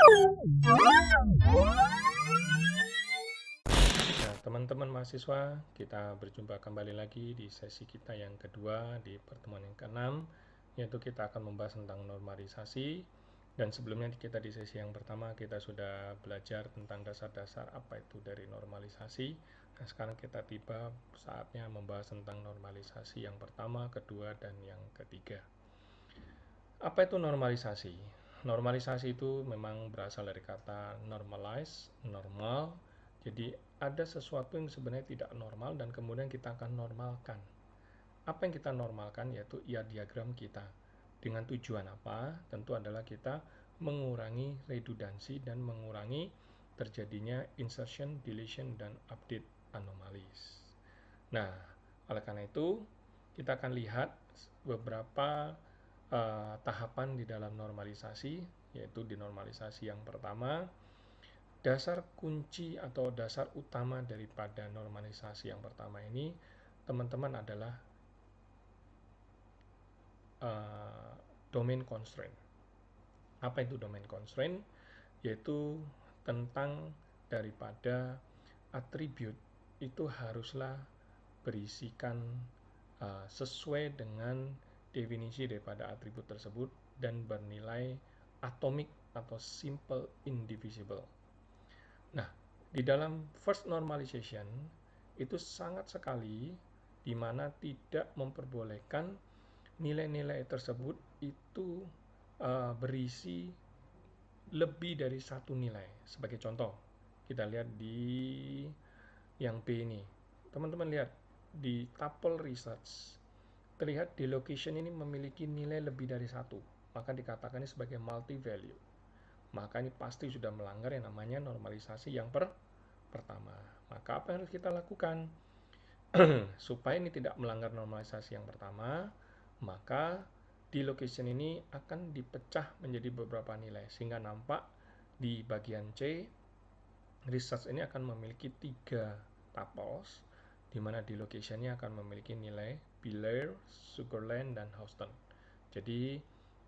Nah, teman-teman mahasiswa, kita berjumpa kembali lagi di sesi kita yang kedua di pertemuan yang ke-6, yaitu kita akan membahas tentang normalisasi. Dan sebelumnya kita di sesi yang pertama kita sudah belajar tentang dasar-dasar apa itu dari normalisasi. Nah, sekarang kita tiba saatnya membahas tentang normalisasi yang pertama, kedua, dan yang ketiga. Apa itu normalisasi? Normalisasi itu memang berasal dari kata normalize, normal. Jadi ada sesuatu yang sebenarnya tidak normal dan kemudian kita akan normalkan. Apa yang kita normalkan yaitu diagram kita. Dengan tujuan apa? Tentu adalah kita mengurangi redundansi dan mengurangi terjadinya insertion, deletion, dan update anomalies. Nah, oleh karena itu, kita akan lihat beberapa tahapan di dalam normalisasi, yaitu di normalisasi yang pertama, dasar kunci atau dasar utama daripada normalisasi yang pertama ini, teman-teman adalah domain constraint. Apa itu domain constraint? Yaitu tentang daripada atribut itu haruslah berisikan sesuai dengan definisi daripada atribut tersebut dan bernilai atomik atau simple indivisible. Nah, di dalam first normalization itu sangat sekali di mana tidak memperbolehkan nilai-nilai tersebut itu berisi lebih dari satu nilai. Sebagai contoh, kita lihat di yang B ini. Teman-teman lihat di tuple research terlihat di location ini memiliki nilai lebih dari satu, maka dikatakan ini sebagai multi value. Maka ini pasti sudah melanggar yang namanya normalisasi yang pertama. Maka apa yang harus kita lakukan? Supaya ini tidak melanggar normalisasi yang pertama, maka di location ini akan dipecah menjadi beberapa nilai sehingga nampak di bagian C research ini akan memiliki 3 tuples di mana di location-nya akan memiliki nilai Belair, Sugarland, dan Houston. Jadi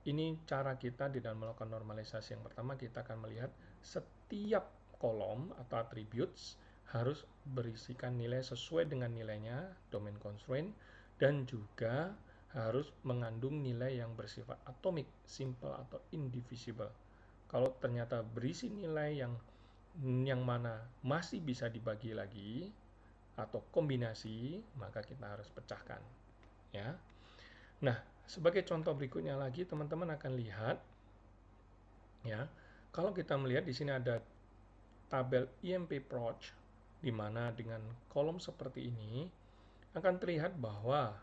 ini cara kita di dalam melakukan normalisasi yang pertama, kita akan melihat setiap kolom atau attributes harus berisikan nilai sesuai dengan nilainya, domain constraint, dan juga harus mengandung nilai yang bersifat atomik, simple, atau indivisible. Kalau ternyata berisi nilai yang mana masih bisa dibagi lagi atau kombinasi, maka kita harus pecahkan. Ya. Nah, sebagai contoh berikutnya lagi, teman-teman akan lihat, ya, kalau kita melihat di sini ada tabel IMP-Proc, di mana dengan kolom seperti ini akan terlihat bahwa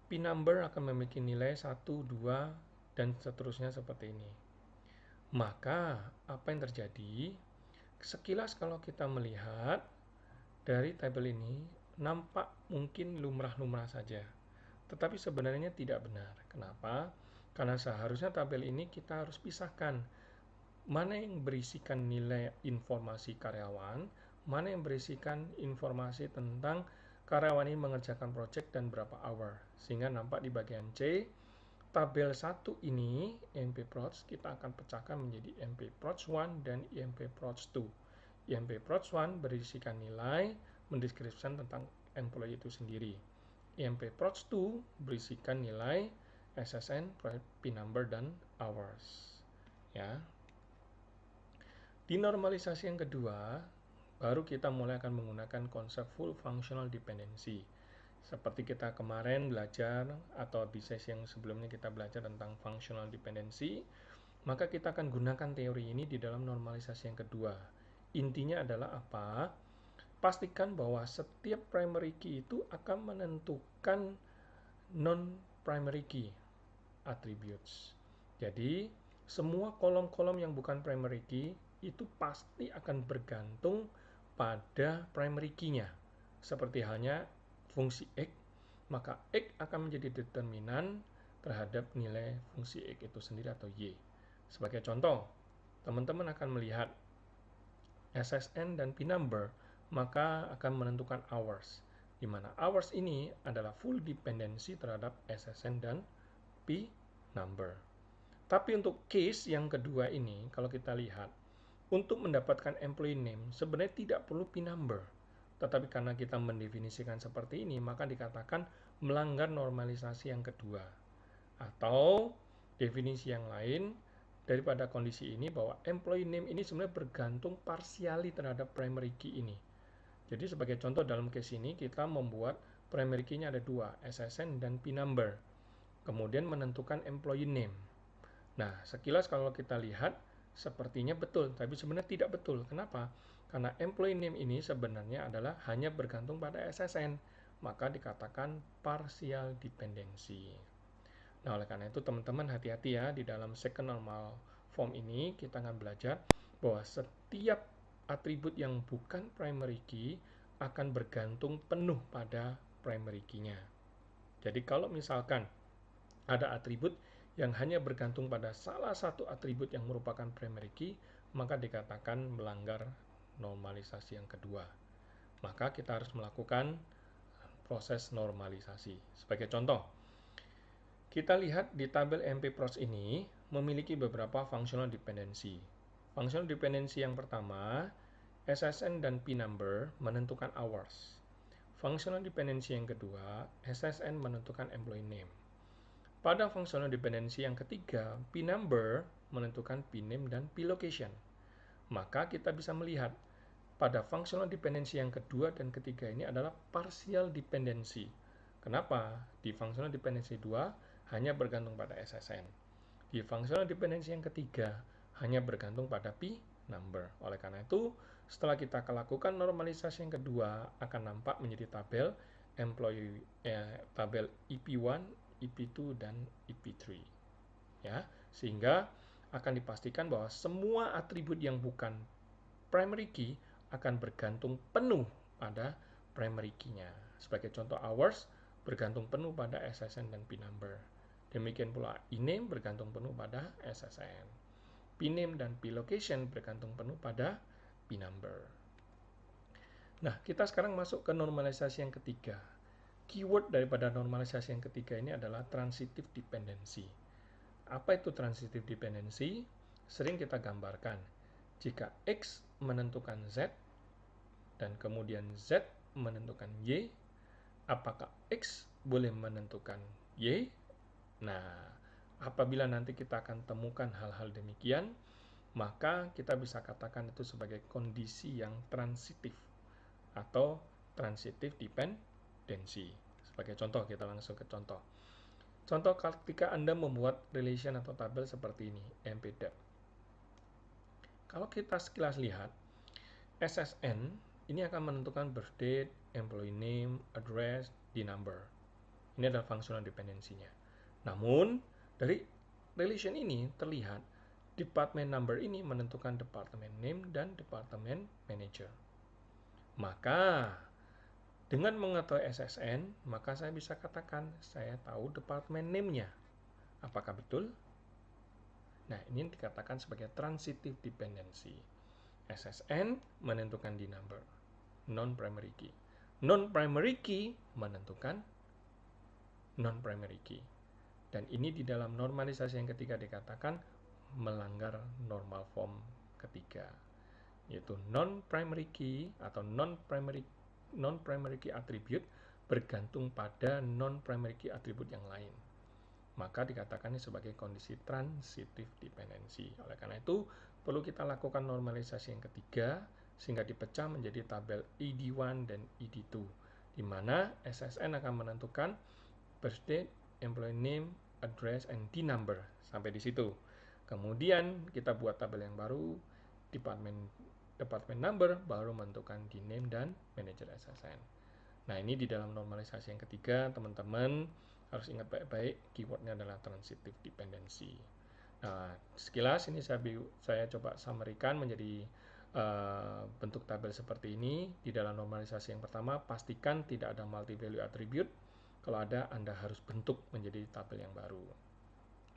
P-number akan memiliki nilai 1, 2, dan seterusnya seperti ini. Maka, apa yang terjadi? Sekilas kalau kita melihat dari tabel ini, nampak mungkin lumrah-lumrah saja. Tetapi sebenarnya tidak benar. Kenapa? Karena seharusnya tabel ini kita harus pisahkan mana yang berisikan nilai informasi karyawan, mana yang berisikan informasi tentang karyawan ini mengerjakan project dan berapa hour. Sehingga nampak di bagian C, tabel 1 ini, IMP-Proc, kita akan pecahkan menjadi IMP-Proc 1 dan IMP-Proc 2. IMP-Proc 1 berisikan nilai, mendeskripsikan tentang employee itu sendiri. IMP-Proc 2 berisikan nilai SSN, P-number, dan hours. Ya. Di normalisasi yang kedua, baru kita mulai akan menggunakan konsep full functional dependency. Seperti kita kemarin belajar atau di sesi yang sebelumnya kita belajar tentang functional dependency, maka kita akan gunakan teori ini di dalam normalisasi yang kedua. Intinya adalah apa? Pastikan bahwa setiap primary key itu akan menentukan non-primary key attributes. Jadi, semua kolom-kolom yang bukan primary key itu pasti akan bergantung pada primary key-nya. Seperti halnya fungsi X, maka X akan menjadi determinan terhadap nilai fungsi X itu sendiri atau Y. Sebagai contoh, teman-teman akan melihat SSN dan P-number, maka akan menentukan hours, di mana hours ini adalah full dependency terhadap SSN dan P-number. Tapi untuk case yang kedua ini, kalau kita lihat, untuk mendapatkan employee name sebenarnya tidak perlu P number. Tetapi karena kita mendefinisikan seperti ini, maka dikatakan melanggar normalisasi yang kedua. Atau definisi yang lain daripada kondisi ini bahwa employee name ini sebenarnya bergantung partially terhadap primary key ini. Jadi sebagai contoh dalam case ini kita membuat primary key-nya ada dua, SSN dan P number. Kemudian menentukan employee name. Nah, sekilas kalau kita lihat sepertinya betul, tapi sebenarnya tidak betul. Kenapa? Karena employee name ini sebenarnya adalah hanya bergantung pada SSN, maka dikatakan partial dependency. Nah, oleh karena itu teman-teman hati-hati ya, di dalam second normal form ini kita akan belajar bahwa setiap atribut yang bukan primary key akan bergantung penuh pada primary key-nya. Jadi kalau misalkan ada atribut yang hanya bergantung pada salah satu atribut yang merupakan primary key, maka dikatakan melanggar normalisasi yang kedua. Maka kita harus melakukan proses normalisasi. Sebagai contoh, kita lihat di tabel MP-PROS ini memiliki beberapa functional dependency. Functional dependency yang pertama, SSN dan P number menentukan hours. Functional dependency yang kedua, SSN menentukan employee name. Pada functional dependency yang ketiga, P number menentukan P name dan P location. Maka kita bisa melihat pada functional dependency yang kedua dan ketiga ini adalah partial dependency. Kenapa? Di functional dependency 2 hanya bergantung pada SSN. Di functional dependency yang ketiga hanya bergantung pada P number. Oleh karena itu, setelah kita lakukan normalisasi yang kedua akan nampak menjadi tabel tabel EP1, EP2 dan EP3. Ya, sehingga akan dipastikan bahwa semua atribut yang bukan primary key akan bergantung penuh pada primary key-nya. Sebagai contoh, hours bergantung penuh pada SSN dan P number. Demikian pula e-name bergantung penuh pada SSN. P name dan P location bergantung penuh pada P number. Nah, kita sekarang masuk ke normalisasi yang ketiga. Keyword daripada normalisasi yang ketiga ini adalah transitive dependency. Apa itu transitive dependency? Sering kita gambarkan. Jika X menentukan Z, dan kemudian Z menentukan Y, apakah X boleh menentukan Y? Nah, apabila nanti kita akan temukan hal-hal demikian, maka kita bisa katakan itu sebagai kondisi yang transitif atau transitive dependency. Sebagai contoh, kita langsung ke contoh. Contoh ketika Anda membuat relation atau tabel seperti ini, MPDAP. Kalau kita sekilas lihat, SSN ini akan menentukan birth date, employee name, address, D number. Ini adalah functional dependency-nya. Namun, dari relation ini terlihat department number ini menentukan department name dan department manager. Maka, dengan mengetahui SSN, maka saya bisa katakan saya tahu department name-nya. Apakah betul? Nah, ini dikatakan sebagai transitive dependency. SSN menentukan D number, non-primary key. Non-primary key menentukan non-primary key. Dan ini di dalam normalisasi yang ketiga dikatakan melanggar normal form ketiga, yaitu non-primary key atau non-primary key attribute bergantung pada non-primary key attribute yang lain. Maka dikatakan ini sebagai kondisi transitive dependency. Oleh karena itu, perlu kita lakukan normalisasi yang ketiga sehingga dipecah menjadi tabel ED1 dan ED2, di mana SSN akan menentukan birth date, employee name, address, and D number. Sampai di situ. Kemudian kita buat tabel yang baru, department number, baru menentukan D name dan manager SSN. Nah, ini di dalam normalisasi yang ketiga, teman-teman harus ingat baik-baik, keywordnya adalah transitive dependency. Nah, sekilas ini saya coba summary-kan menjadi bentuk tabel seperti ini. Di dalam normalisasi yang pertama, pastikan tidak ada multi-value attribute. Kalau ada, Anda harus bentuk menjadi tabel yang baru.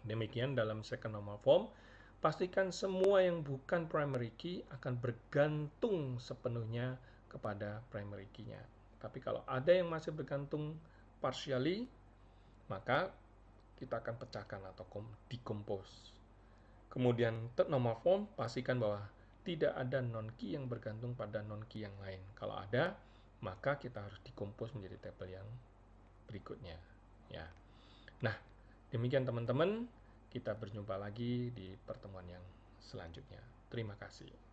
Demikian dalam second normal form, pastikan semua yang bukan primary key akan bergantung sepenuhnya kepada primary key-nya. Tapi kalau ada yang masih bergantung partially, maka kita akan pecahkan atau decompose. Kemudian normal form, pastikan bahwa tidak ada non-key yang bergantung pada non-key yang lain. Kalau ada, maka kita harus dikompos menjadi tabel yang berikutnya. Ya. Nah, demikian teman-teman. Kita berjumpa lagi di pertemuan yang selanjutnya. Terima kasih.